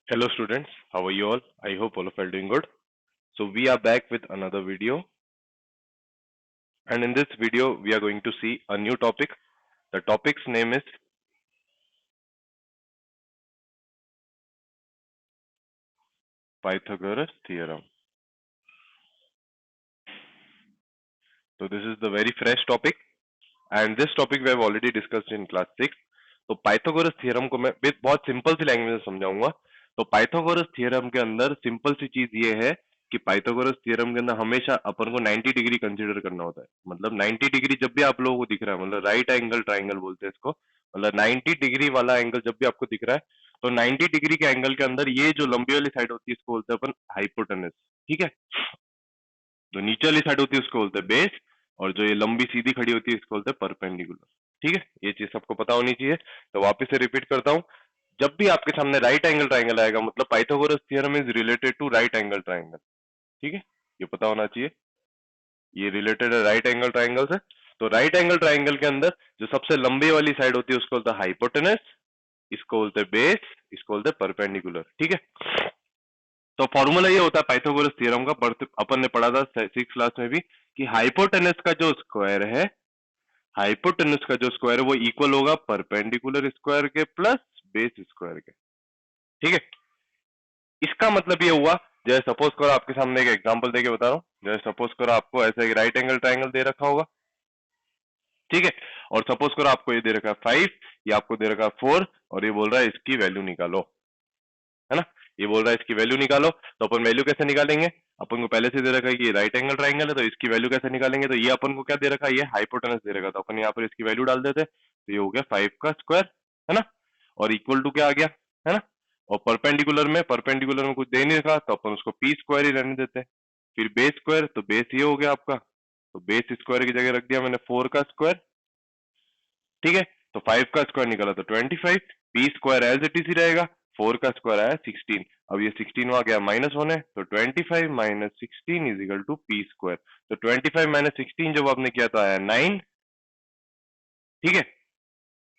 Hello students, how are you all? I hope all of you are doing good. So we are back with another video, and in this video we are going to see a new topic. The topic's name is Pythagoras theorem. So this is the very fresh topic, and this topic we have already discussed in class 6. तो Pythagoras theorem को मैं बहुत simple सी language में समझाऊंगा. तो Pythagoras theorem के अंदर simple सी चीज ये है कि पाइथागोरस थ्योरम के अंदर हमेशा अपन को 90 डिग्री कंसीडर करना होता है. मतलब 90 डिग्री जब भी आप लोगों को दिख रहा है, मतलब राइट एंगल ट्राइंगल बोलते हैं इसको, मतलब 90 डिग्री वाला एंगल जब भी आपको दिख रहा है, तो 90 डिग्री के एंगल के अंदर ये जो लंबी वाली साइड होती है इसको बोलते हैं अपन हाइपोटेनस. ठीक है. जो नीचे वाली साइड होती है उसको बोलते हैं बेस, और जो ये लंबी सीधी खड़ी होती है इसको बोलते हैं परपेंडिकुलर. ठीक है, ये चीज सबको पता होनी चाहिए. तो वापस से रिपीट करता हूं, जब भी आपके सामने राइट एंगल ट्राइंगल आएगा मतलब Pythagoras theorem is related to right angle triangle. ठीक है, ये पता होना चाहिए. ये रिलेटेड है राइट एंगल ट्राइंगल से. तो राइट एंगल ट्राइंगल के अंदर जो सबसे लंबी वाली साइड होती है उसको बोलते हैं हाइपोटेनस, इसको बोलते हैं बेस, इसको बोलते हैं परपेंडिकुलर. ठीक है. तो फॉर्मूला ये होता है पाइथागोरस थ्योरम का, अपन ने पढ़ा था 6th क्लास में भी, कि हाइपोटेनस का जो स्क्वायर है, हाइपोटेनस का जो स्क्वायर है वो इक्वल होगा परपेंडिकुलर स्क्वायर के प्लस बेस स्क्वायर के. ठीक है. इसका मतलब ये हुआ, जैसे सपोज करो आपके सामने एक एग्जांपल देके बता रहा हूं. जैसे सपोज करो आपको ऐसा एक राइट एंगल ट्राइंगल दे रखा होगा. ठीक है. और सपोज करो आपको ये दे रखा है 5, ये आपको दे रखा है 4, और ये बोल रहा है इसकी वैल्यू निकालो. है ना. ये बोल रहा है इसकी वैल्यू निकालो. तो अपन वैल्यू कैसे निकालेंगे? अपन को पहले से दे रखा है कि ये राइट एंगल ट्राइंगल है, तो इसकी वैल्यू कैसे निकालेंगे? तो ये अपन को क्या दे रखा है? ये हाइपोटेनस दे रखा, तो अपन यहाँ पर इसकी वैल्यू डाल देते. तो ये हो गया 5 का स्क्वायर. है ना. और इक्वल टू क्या आ गया? है ना. और परपेंडिकुलर में कुछ दे नहीं रखा, तो अपन उसको पी स्क्वायर ही रहने देते हैं. फिर बेस स्क्वायर, तो बेस ये हो गया आपका, तो बेस स्क्वायर की जगह रख दिया मैंने 4 का स्क्वायर. ठीक है. तो 5 का स्क्वायर निकाला तो 25, P square as it is ही रहेगा, 4 का स्क्वायर आया 16. अब ये 16 वहां गया माइनस होने, तो 25 minus 16 is equal to P square. तो 25 माइनस 16 जब आपने किया तो आया 9. ठीक है.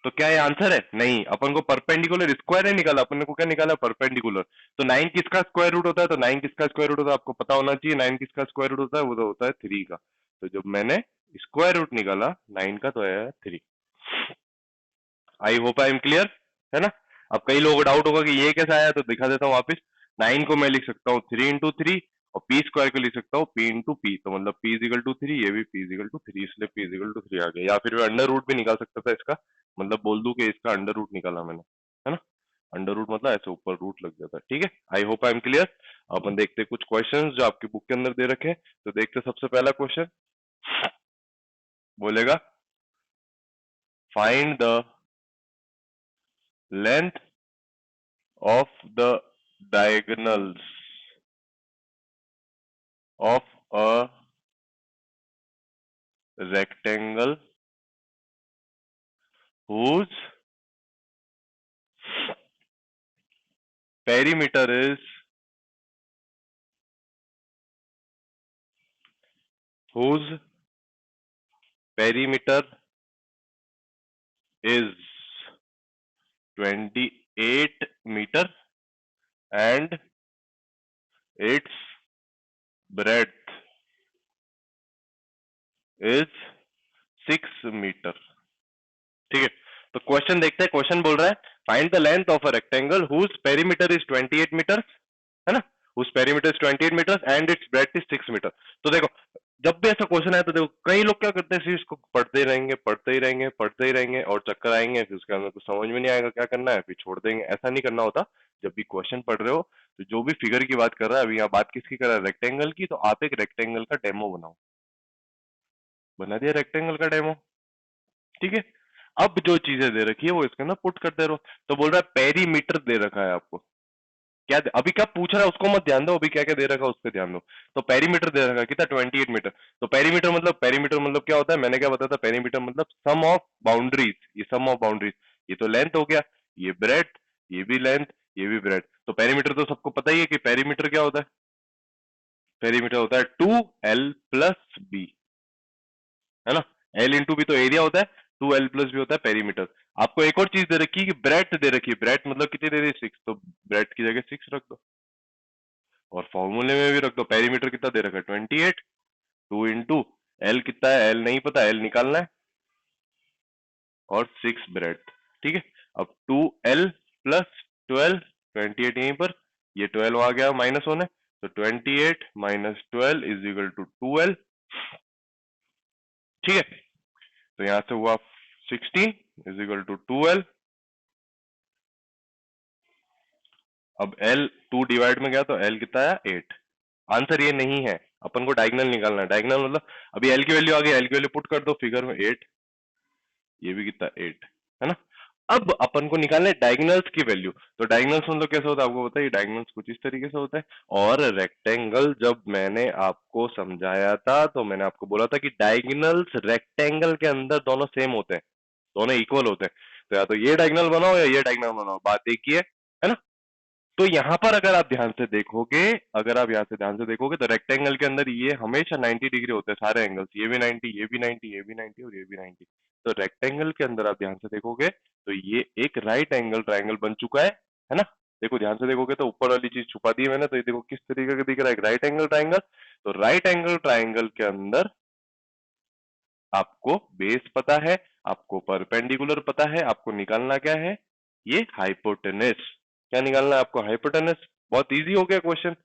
तो क्या ये आंसर है? नहीं, अपन को परपेंडिकुलर स्क्वायर है निकाला, अपन को क्या निकाला? परपेंडिकुलर. तो 9 किसका स्क्वायर रूट होता है? तो 9 किसका स्क्वायर रूट होता है आपको पता होना चाहिए. 9 किसका स्क्वायर रूट होता है? वो तो होता है 3 का. तो जब मैंने स्क्वायर रूट निकाला 9 का, तो आया 3. आई होप आई एम क्लियर. है ना. अब कई लोगों को डाउट होगा कि ये कैसे आया, तो दिखा देता हूँ वापस. 9 को मैं लिख सकता हूँ 3 इंटू 3, और पी स्क्वायर को लिख सकता हूँ पी इंटू पी. तो मतलब पी इजिकल टू 3, ये भी पी इजिकल टू 3, इसलिए पी इजिकल टू 3 आ गया. या फिर मैं अंडर रूट भी निकाल सकता था इसका, मतलब बोल दूं कि इसका अंडर रूट निकाला मैंने. है ना. अंडर रूट मतलब ऐसे ऊपर रूट लग जाता है. ठीक है. I hope I am clear. अपन देखते कुछ क्वेश्चंस जो आपकी बुक के अंदर दे रखे हैं. तो देखते सबसे पहला क्वेश्चन बोलेगा, find the length of the diagonals of a rectangle whose perimeter is whose perimeter is 28 meter and its breadth is 6 meter. ठीक है. तो क्वेश्चन देखते हैं. क्वेश्चन बोल रहा है find the length of a rectangle whose perimeter is 28 metre. है ना. Whose perimeter is 28 metre and its breadth is 6 metre. तो देखो, जब भी ऐसा क्वेश्चन है तो देखो कई लोग क्या करते हैं, इसको पढ़ते ही रहेंगे पढ़ते ही रहेंगे पढ़ते ही रहेंगे, और चक्कर आएंगे, फिर उसके अंदर कुछ समझ में नहीं आएगा क्या करना है, फिर छोड़ देंगे. ऐसा नहीं करना होता. जब भी क्वेश्चन पढ़ रहे हो तो जो भी फिगर की बात कर रहा है, अभी यहाँ बात किसकी कर रहा है? रेक्टेंगल की. तो आप एक रेक्टेंगल का डेमो बनाओ. बना दिया रेक्टेंगल का डेमो. ठीक है. अब जो चीजें दे रखी है वो इसके अंदर पुट करते रहो. तो बोल रहा है पेरीमीटर दे रखा है आपको. क्या अभी क्या पूछ रहा है उसको मत ध्यान दो, अभी क्या क्या दे रखा है उस पर ध्यान दो. तो पेरीमीटर दे रखा है कितना? 28 मीटर. तो पेरीमीटर मतलब क्या होता है? मैंने क्या बताया था? पेरीमीटर मतलब सम ऑफ बाउंड्रीज. ये सम ऑफ बाउंड्रीज. ये तो लेंथ हो गया, ये ब्रेड्थ, ये भी लेंथ, ये भी ब्रेड्थ. तो पेरीमीटर तो सबको पता ही है कि पेरीमीटर क्या होता है. पेरीमीटर होता है 2l प्लस बी. है ना. एल इंटू बी तो एरिया होता है, 2l प्लस बी होता है पेरीमीटर. आपको एक और चीज दे रखी है कि ब्रेथ दे रखी है, ब्रेथ मतलब कितनी दे रही है 6, तो ब्रेथ की जगह 6 रख दो और फॉर्मूले में भी रख दो। पेरीमीटर कितना दे रखा है 28, 2 इंटू एल कितना है, एल नहीं पता, एल निकालना है और 6 ब्रेथ। ठीक है, अब 2l प्लस 12, 28 यहीं पर, ये 12 आ गया माइनस होने, तो 28 minus 12 is equal to 2l। ठीक है, तो यहां से हुआ 16 इज इक्वल टू 2l। अब l 2 डिवाइड में गया तो l कितना आया 8। आंसर ये नहीं है, अपन को डायगोनल निकालना है। डायगोनल मतलब अभी l की वैल्यू आ गई, l की वैल्यू पुट कर दो फिगर में 8, ये भी कितना 8 है ना। अब अपन को निकालना है डायगोनल्स की वैल्यू। तो डायगोनल्स मतलब कैसे होता है आपको पता है, डायगोनल्स कुछ इस तरीके से होता है। और रेक्टेंगल जब मैंने आपको समझाया था तो मैंने आपको बोला था कि डायगोनल्स रेक्टेंगल के अंदर दोनों सेम होते हैं, दोनों इक्वल होते हैं। तो या तो ये डायगोनल बनाओ या ये डायगोनल बनाओ, बात एक ही है ना। तो यहां पर अगर आप ध्यान से देखोगे, अगर आप यहां से ध्यान से देखोगे तो रेक्टेंगल के अंदर ये हमेशा 90 डिग्री होते हैं सारे एंगल्स, ये भी 90, ये भी 90, ये भी 90 और ये भी 90। तो रेक्टेंगल के अंदर आप ध्यान से देखोगे तो ये एक राइट एंगल ट्राइंगल बन चुका है ना। देखो ध्यान से देखोगे तो ऊपर वाली चीज छुपा दी है मैंने, तो ये देखो किस तरीके का दिख रहा है, एक राइट एंगल ट्राइंगल। तो राइट एंगल ट्राइंगल के अंदर आपको बेस पता है, आपको परपेंडिकुलर पता है, आपको निकालना क्या है, ये हाइपोटेनस। क्या निकालना है आपको, हाइपोटेनस। बहुत इजी हो गया क्वेश्चन।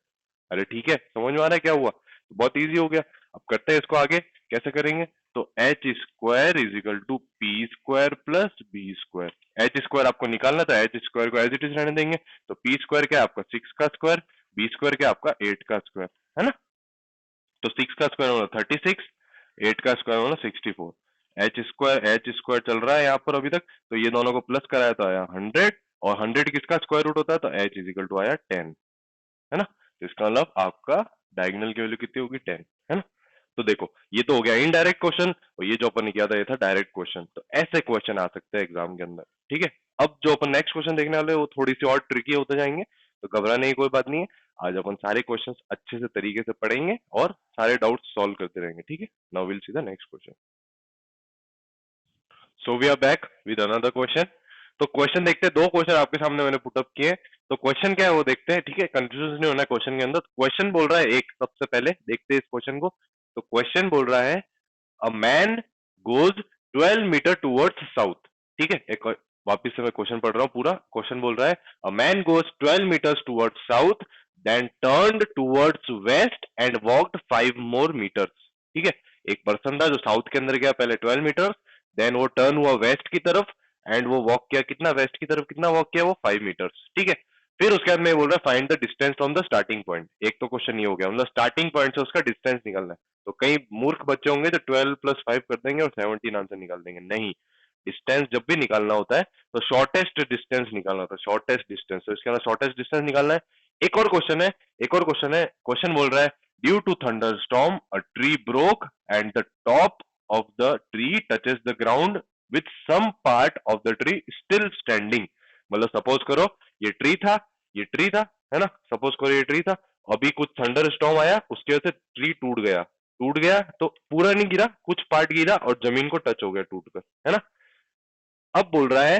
अरे ठीक है, समझ में आ रहा है क्या हुआ, तो बहुत इजी हो गया। अब करते हैं इसको आगे, कैसे करेंगे, तो H square is equal to P square plus B square. H square आपको निकालना था, एच स्क्वायर को एज इट इज रहने देंगे। तो पी स्क्वायर क्या है आपका 6 का स्क्वायर, बी स्क्वायर क्या है आपका 8 का स्क्वायर, है ना। तो 6 का स्क्वायर होना 36, 8 का स्क्वायर होना 64। एच स्क्वायर चल रहा है यहाँ पर अभी तक, तो ये दोनों को प्लस कराया तो आया 100, और 100 किसका स्क्वायर रूट होता है, तो एच इज इक्वल टू आया 10, है ना। तो इसका मतलब आपका डायगोनल की वैल्यू कितनी होगी 10, है ना। तो देखो ये तो हो गया इनडायरेक्ट क्वेश्चन, और ये जो अपन ने किया था ये था डायरेक्ट क्वेश्चन। तो ऐसे क्वेश्चन आ सकते हैं एग्जाम के अंदर। ठीक है, अब जो अपन नेक्स्ट क्वेश्चन देखने वाले हैं वो थोड़ी सी और ट्रिकी होते जाएंगे, तो घबराने की कोई बात नहीं है। आज अपन सारे क्वेश्चंस अच्छे से तरीके से पढ़ेंगे और सारे डाउट्स सॉल्व करते रहेंगे। ठीक है, now will see the next question. So we are back with another question. तो क्वेश्चन देखते हैं, दो क्वेश्चन आपके सामने मैंने पुटअप किए। तो क्वेश्चन क्या है वो देखते हैं। ठीक है, कंफ्यूजन नहीं होना है क्वेश्चन के अंदर। क्वेश्चन बोल रहा है एक, सबसे पहले देखते हैं इस क्वेश्चन को। तो क्वेश्चन बोल रहा है a man goes 12 metre towards south. ठीक है, एक वापिस से मैं क्वेश्चन पढ़ रहा हूँ पूरा। क्वेश्चन बोल रहा है a man goes 12 metres towards south then turned towards west and walked 5 more metres. ठीक है, एक पर्सन था जो साउथ के अंदर गया पहले 12 मीटर्स, देन वो टर्न हुआ वेस्ट की तरफ एंड वो वॉक किया कितना, वेस्ट की तरफ कितना वॉक किया, वो 5 मीटर्स। ठीक है, फिर उसके बाद में बोल रहा है find the distance from the starting point. एक तो क्वेश्चन ये हो गया, मतलब स्टार्टिंग पॉइंट से उसका डिस्टेंस निकलना है। तो कई मूर्ख बच्चे होंगे तो 12 प्लस 5 कर देंगे और 17 आंसर निकाल देंगे। नहीं, डिस्टेंस जब भी निकालना होता है तो शॉर्टेस्ट डिस्टेंस निकालना होता है, शॉर्टेस्ट डिस्टेंस। तो इसके अंदर शॉर्टेस्ट डिस्टेंस निकालना है। एक और क्वेश्चन है, एक और क्वेश्चन है। क्वेश्चन बोल रहा है due to thunderstorm a tree broke and the top of the tree touches the ground with some part of the tree still standing. मतलब सपोज करो ये ट्री था, ये ट्री था, है ना। सपोज करो ये ट्री था, अभी कुछ थंडर स्टॉर्म आया, उसकी वजह से ट्री टूट गया। टूट गया तो पूरा नहीं गिरा, कुछ पार्ट गिरा और जमीन को टच हो गया टूटकर, है ना। अब बोल रहा है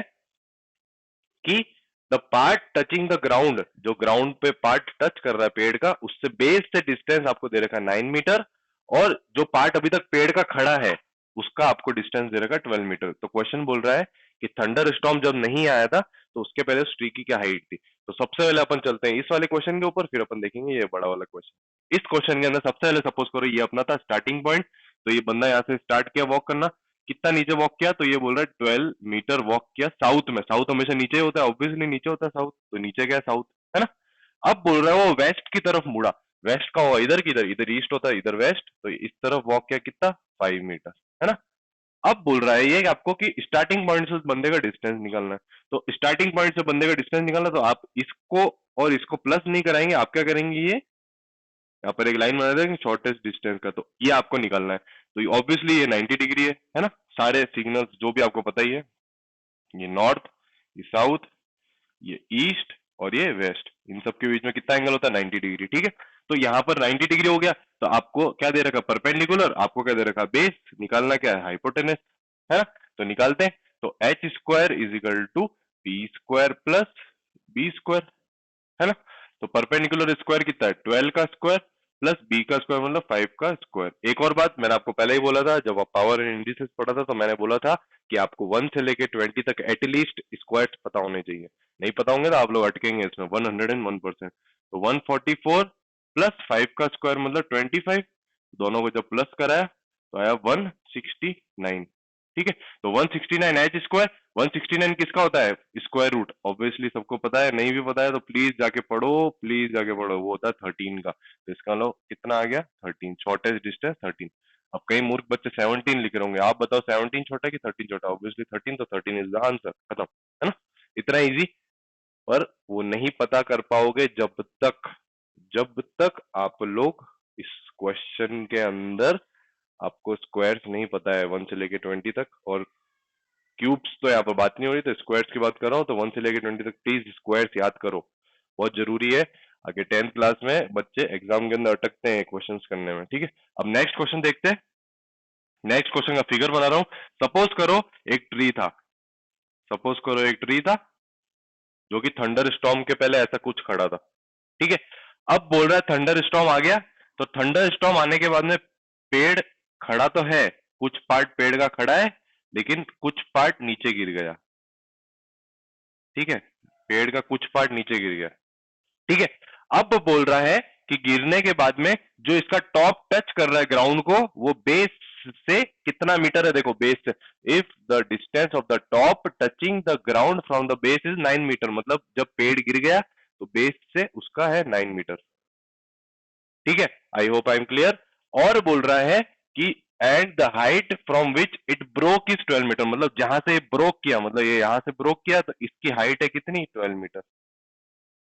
कि the part touching the ground, जो ग्राउंड पे पार्ट टच कर रहा है पेड़ का, उससे बेस से डिस्टेंस आपको दे रखा है 9 मीटर, और जो पार्ट अभी तक पेड़ का खड़ा है उसका आपको डिस्टेंस दे रखा है 12 मीटर। तो क्वेश्चन बोल रहा है कि थंडर स्टॉर्म जब नहीं आया था तो उसके पहले उस ट्री की क्या हाइट थी। तो सबसे पहले अपन चलते हैं इस वाले क्वेश्चन के ऊपर, फिर अपन देखेंगे ये बड़ा वाला क्वेश्चन। इस क्वेश्चन के अंदर सबसे पहले सपोज करो ये अपना था स्टार्टिंग पॉइंट। तो ये बंदा यहाँ से स्टार्ट किया वॉक करना, कितना नीचे वॉक किया, तो ये बोल रहा है 12 मीटर वॉक किया साउथ में। साउथ हमेशा नीचे होता है, ऑब्वियसली नीचे होता है साउथ, तो नीचे गया साउथ, है ना। अब बोल रहा है वो वेस्ट की तरफ मुड़ा। वेस्ट का हुआ इधर किधर, इधर ईस्ट होता है इधर वेस्ट, तो इस तरफ वॉक किया कितना 5 मीटर, है ना। अब बोल रहा है ये कि आपको कि स्टार्टिंग पॉइंट से उस बंदे का डिस्टेंस निकालना है। तो स्टार्टिंग पॉइंट से बंदे का डिस्टेंस निकालना, तो आप इसको और इसको प्लस नहीं कराएंगे, आप क्या करेंगे, ये यहाँ पर एक लाइन बना देंगे शॉर्टेस्ट डिस्टेंस का, तो ये आपको निकालना है। तो ऑब्वियसली ये 90 डिग्री है ना। सारे सिग्नल्स जो भी आपको पता ही है, ये नॉर्थ, ये साउथ, ये ईस्ट और ये वेस्ट, इन सब के बीच में कितना एंगल होता है 90 डिग्री। ठीक है, तो यहाँ पर 90 डिग्री हो गया, तो आपको क्या दे रखा परपेंडिकुलर, आपको क्या दे रखा बेस, निकालना क्या है हाइपोटेनस, है ना। तो निकालते हैं। तो H square is equal to P square plus B square, है ना। तो परपेंडिकुलर स्क्वायर कितना है, 12 का स्क्वायर प्लस बी का स्क्वायर मतलब 5 का स्क्वायर। एक और बात मैंने आपको पहले ही बोला था, जब आप पावर एंड इंडिसेस पढ़ा था तो मैंने बोला था कि आपको 1 से लेके 20 तक एटलीस्ट स्क्वायर्स पता होने चाहिए। नहीं पता होंगे तो आप लोग अटकेंगे इसमें 101%। तो 144 प्लस 5 का स्क्वायर मतलब 25, दोनों को जब प्लस कराया तो आया 169। ठीक है, तो 169 एच स्क्वायर, 169 किसका होता है, स्क्वायर रूट। ऑब्वियसली सबको पता है, नहीं भी पता है तो प्लीज जाके पढ़ो, प्लीज जाके पढ़ो, वो होता है 13 का। तो इसका लो कितना आ गया 13, शॉर्टेस्ट डिस्टेंस 13। अब कई मूर्ख बच्चे 17 लिख रहे होंगे, आप बताओ 17 छोटा है कि 13 छोटा, ऑब्वियसली 13, तो 13 इज द आंसर, खत्म, है ना। इतना इजी। पर वो नहीं पता कर पाओगे जब तक आप लोग इस क्वेश्चन के अंदर आपको स्क्वायर्स नहीं पता है 1 से लेके 20 तक, और क्यूब्स तो यहाँ पर बात नहीं हो रही, तो स्क्वायर्स की बात कर रहा हूँ। तो 1 से लेके 20 तक प्लीज स्क्वायर्स याद करो, बहुत जरूरी है। आगे 10th क्लास में बच्चे एग्जाम के अंदर अटकते हैं क्वेश्चंस करने में। ठीक है, अब नेक्स्ट क्वेश्चन देखते हैं। नेक्स्ट क्वेश्चन का फिगर बना रहा हूँ। सपोज करो एक ट्री था, सपोज करो एक ट्री था जो कि थंडर स्टॉर्म के पहले ऐसा कुछ खड़ा था। ठीक है, अब बोल रहा है थंडर स्टॉर्म आ गया, तो थंडर स्टॉर्म आने के बाद में पेड़ खड़ा तो है, कुछ पार्ट पेड़ का खड़ा है लेकिन कुछ पार्ट नीचे गिर गया। ठीक है, पेड़ का कुछ पार्ट नीचे गिर गया। ठीक है, अब बोल रहा है कि गिरने के बाद में जो इसका टॉप टच कर रहा है ग्राउंड को, वो बेस से कितना मीटर है। देखो बेस से, if the distance of the top touching the ground from the base is 9 metre, मतलब जब पेड़ गिर गया तो बेस से उसका है 9 मीटर। ठीक है, I hope I am clear. और बोल रहा है कि and the height from which it broke is 12 metre, मतलब जहां से ब्रोक किया, मतलब ये यहां से ब्रोक किया तो इसकी हाइट है कितनी, 12 मीटर,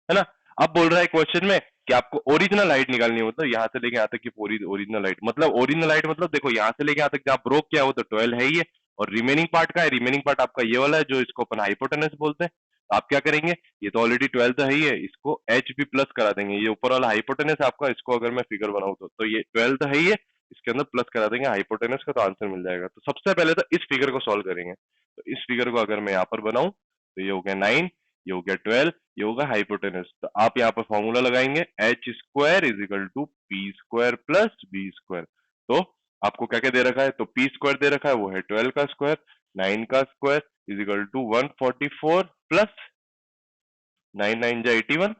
है ना। अब बोल रहा है क्वेश्चन में कि आपको ओरिजिनल हाइट निकालनी है, मतलब यहां से लेके यहां तक की पूरी ओरिजिनल हाइट, मतलब ओरिजिनल हाइट मतलब देखो यहां से लेके यहां तक जहां ब्रोक किया वो तो 12 है ही है, और रिमेनिंग पार्ट का है, रिमेनिंग पार्ट आपका ये वाला है जो इसको अपन हाइपोटेनस बोलते हैं। तो आप क्या करेंगे, ये तो ऑलरेडी 12 तो है ही है, इसको एच भी प्लस करा देंगे, ये ऊपर वाला हाइपोटेनस है आपका, इसको अगर मैं फिगर बनाऊं तो ये 12 तो है ही है, इसके अंदर प्लस करा देंगे हाइपोटेनस का, तो आंसर मिल जाएगा। तो सबसे पहले तो इस फिगर को सॉल्व करेंगे। तो इस फिगर को अगर मैं यहाँ पर बनाऊं तो ये हो गया 9, ये हो गया 12, ये होगा हाइपोटेनस। तो आप यहाँ पर फॉर्मूला लगाएंगे, H square is equal to P square plus B square. तो आपको क्या क्या दे रखा है, तो पी स्क्वायर दे रखा है वो है 12 का स्क्वायर, 9 का square is equal to 144 plus 9 9 जा 81,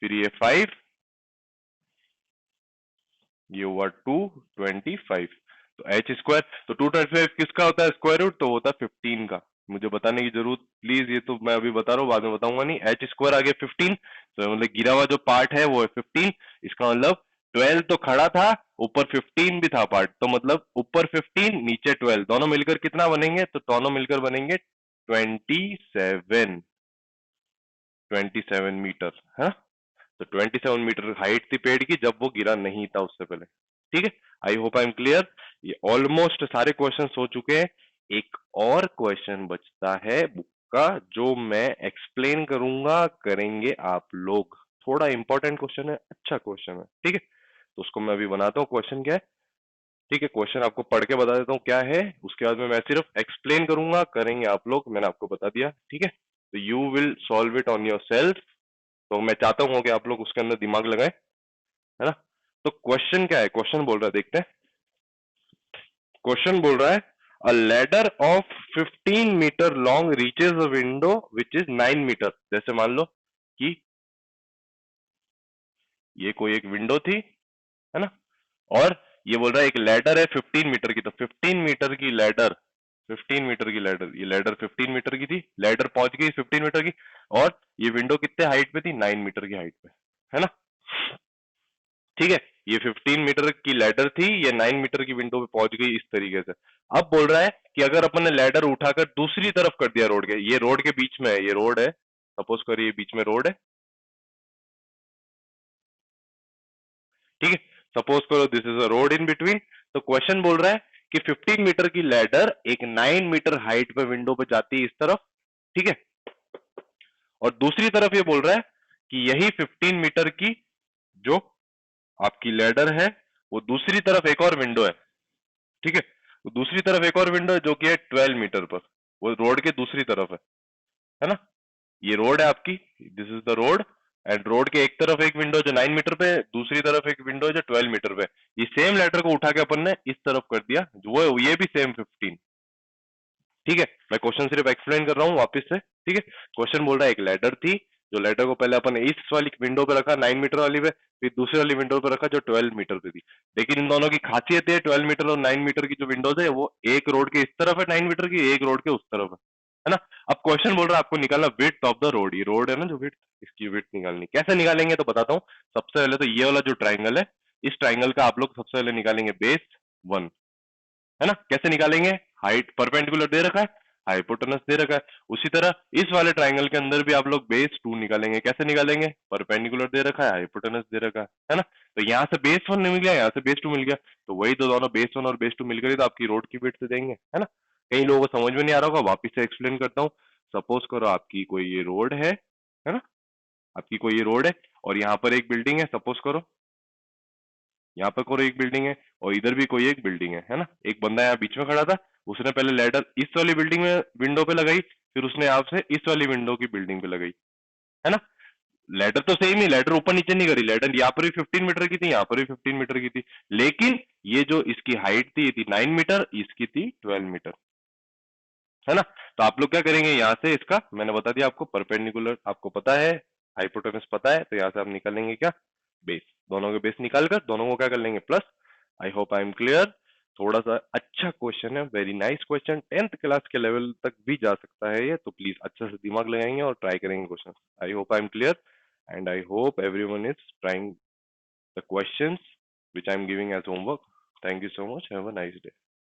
फिर ये 5, ये हुआ 225। तो एच स्क्वायर, तो 225 किसका होता है स्क्वायर रूट, तो होता है 15 का। मुझे बताने की जरूरत प्लीज, ये तो मैं अभी बता रहा हूँ, बाद में बताऊंगा नहीं। एच स्क्वायर आ गया 15, तो मतलब गिरा हुआ जो पार्ट है वो है 15, इसका मतलब 12 तो खड़ा था, ऊपर 15 भी था पार्ट, तो मतलब ऊपर 15 नीचे 12, दोनों मिलकर कितना बनेंगे, तो दोनों मिलकर बनेंगे 27, 27 मीटर, है। तो 27 मीटर हाइट थी पेड़ की जब वो गिरा नहीं था उससे पहले। ठीक है, I hope I am clear. ये ऑलमोस्ट सारे क्वेश्चन हो चुके हैं। एक और क्वेश्चन बचता है बुक का, जो मैं एक्सप्लेन करूंगा, करेंगे आप लोग। थोड़ा इंपॉर्टेंट क्वेश्चन है, अच्छा क्वेश्चन है। ठीक है, तो उसको मैं अभी बनाता हूँ, क्वेश्चन क्या है। ठीक है, क्वेश्चन आपको पढ़ के बता देता हूँ क्या है, उसके बाद में मैं सिर्फ एक्सप्लेन करूंगा, करेंगे आप लोग, मैंने आपको बता दिया। ठीक है, तो you will solve it on your self. तो मैं चाहता हूं कि आप लोग उसके अंदर दिमाग लगाएं, है ना। तो क्वेश्चन क्या है, क्वेश्चन बोल रहा है, देखते हैं। क्वेश्चन बोल रहा है, a ladder of 15 metre long reaches a window which is 9 metre. जैसे मान लो कि ये कोई एक विंडो थी, है ना, और ये बोल रहा है एक लैडर है 15 मीटर की, तो 15 मीटर की लैडर, 15 मीटर की लैडर, ये लैडर 15 मीटर की थी, लैडर पहुंच गई 15 मीटर की, और ये विंडो कितने हाइट पे थी, 9 मीटर की हाइट पे, है ना। ठीक है, ये 15 मीटर की लैडर थी, ये 9 मीटर की विंडो पे पहुंच गई इस तरीके से। अब बोल रहा है कि अगर अपन ने लैडर उठाकर दूसरी तरफ कर दिया रोड के, ये रोड के बीच में है, ये रोड है, सपोज करिए बीच में रोड है। ठीक है, सपोज करो this is a road in between. तो क्वेश्चन बोल रहा है कि 15 मीटर की लैडर एक 9 मीटर हाइट पे विंडो पे जाती है इस तरफ। ठीक है, और दूसरी तरफ ये बोल रहा है कि यही 15 मीटर की जो आपकी लैडर है, वो दूसरी तरफ एक और विंडो है। ठीक है, तो दूसरी तरफ एक और विंडो है जो कि है 12 मीटर पर। वो रोड के दूसरी तरफ है ना। ये रोड है आपकी, this is the road, and road के एक तरफ एक विंडो जो 9 मीटर पे है, दूसरी तरफ एक विंडो जो 12 मीटर पे है। ये सेम लेटर को उठा के अपन ने इस तरफ कर दिया, वो ये भी सेम 15। ठीक है, मैं क्वेश्चन सिर्फ एक्सप्लेन कर रहा हूँ वापस से। ठीक है, क्वेश्चन बोल रहा है एक लेटर थी, जो लेटर को पहले अपन ने इस वाली विंडो पे रखा 9 मीटर वाली पे, फिर दूसरी वाली विंडो पे रखा जो 12 मीटर पे थी। लेकिन इन दोनों की खासियत है, 12 मीटर और 9 मीटर की जो विंडोज है वो एक रोड के इस तरफ है 9 मीटर की, एक रोड के उस तरफ है ना। अब क्वेश्चन बोल रहा है आपको निकालना विड्थ ऑफ द रोड, ये रोड है ना जो विड्थ, इसकी विड्थ निकालनी। कैसे निकालेंगे तो बताता हूँ। सबसे पहले तो ये वाला जो ट्राइंगल है, इस ट्राइंगल का आप लोग सबसे पहले निकालेंगे बेस 1, है ना। कैसे निकालेंगे, हाइट परपेंडिकुलर दे रखा है, हाइपोटेनस दे रखा है। उसी तरह इस वाले ट्राइंगल के अंदर भी आप लोग बेस 2 निकालेंगे। कैसे निकालेंगे, परपेंडिकुलर दे रखा है, हाइपोटेनस दे रखा है ना। तो यहाँ से बेस 1 मिल गया, यहाँ से बेस 2 मिल गया, तो वही तो दोनों बेस 1 और बेस 2 मिल गए, तो आपकी रोड की विड्थ देंगे, है ना। कई लोगों को समझ में नहीं आ रहा होगा, वापिस से एक्सप्लेन करता हूँ। सपोज करो आपकी कोई ये रोड है ना, आपकी कोई ये रोड है और यहाँ पर एक बिल्डिंग है, सपोज करो यहाँ पर कोई एक बिल्डिंग है और इधर भी कोई एक बिल्डिंग है ना। एक बंदा यहाँ बीच में खड़ा था, उसने पहले लैडर इस वाली बिल्डिंग में विंडो पे लगाई, फिर उसने आपसे इस वाली विंडो की बिल्डिंग पे लगाई, है ना। लैडर तो सेम ही, लैडर ऊपर नीचे नहीं करी, लैडर यहाँ पर भी 15 मीटर की थी, यहाँ पर भी 15 मीटर की थी, लेकिन ये जो इसकी हाइट थी ये थी 9 मीटर, इसकी थी 12 मीटर, है ना। तो आप लोग क्या करेंगे, यहाँ से इसका मैंने बता दिया आपको, परपेंडिकुलर आपको पता है, हाइपोटेनस पता है, तो यहाँ से आप निकालेंगे क्या, बेस। दोनों के बेस निकाल कर दोनों को क्या कर लेंगे, plus. I hope I am clear. थोड़ा सा अच्छा क्वेश्चन है, very nice question, 10th class के लेवल तक भी जा सकता है ये, तो प्लीज अच्छे से दिमाग लगाएंगे और ट्राई करेंगे question. I hope I am clear, and I hope everyone is trying the questions which I am giving as homework. Thank you so much. Have a nice day.